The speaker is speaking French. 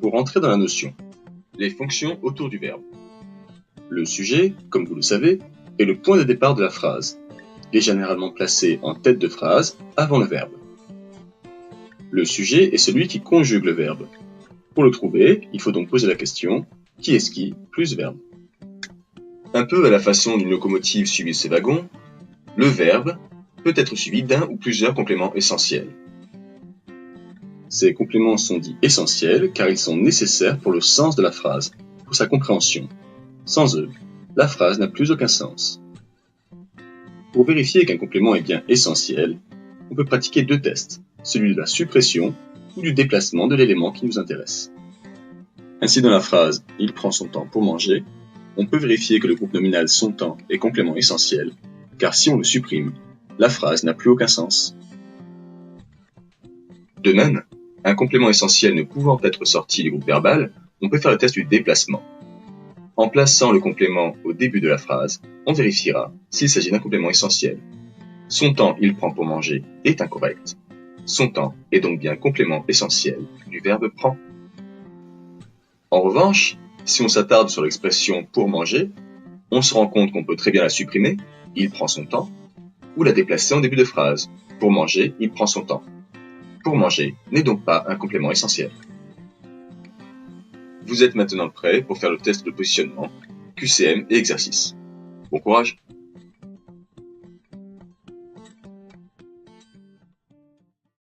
Pour entrer dans la notion, les fonctions autour du verbe. Le sujet, comme vous le savez, est le point de départ de la phrase. Il est généralement placé en tête de phrase avant le verbe. Le sujet est celui qui conjugue le verbe. Pour le trouver, il faut donc poser la question « qui est-ce qui » plus verbe. Un peu à la façon d'une locomotive suivie de ses wagons, le verbe peut être suivi d'un ou plusieurs compléments essentiels. Ces compléments sont dits essentiels car ils sont nécessaires pour le sens de la phrase, pour sa compréhension. Sans eux, la phrase n'a plus aucun sens. Pour vérifier qu'un complément est bien essentiel, on peut pratiquer deux tests, celui de la suppression ou du déplacement de l'élément qui nous intéresse. Ainsi dans la phrase « il prend son temps pour manger », on peut vérifier que le groupe nominal son temps est complément essentiel, car si on le supprime, la phrase n'a plus aucun sens. De même, un complément essentiel ne pouvant être sorti du groupe verbal, on peut faire le test du déplacement. En plaçant le complément au début de la phrase, on vérifiera s'il s'agit d'un complément essentiel. Son temps il prend pour manger est incorrect. Son temps est donc bien complément essentiel du verbe prend. En revanche, si on s'attarde sur l'expression pour manger, on se rend compte qu'on peut très bien la supprimer, il prend son temps, ou la déplacer en début de phrase, pour manger, il prend son temps. Pour manger n'est donc pas un complément essentiel. Vous êtes maintenant prêt pour faire le test de positionnement, QCM et exercice. Bon courage!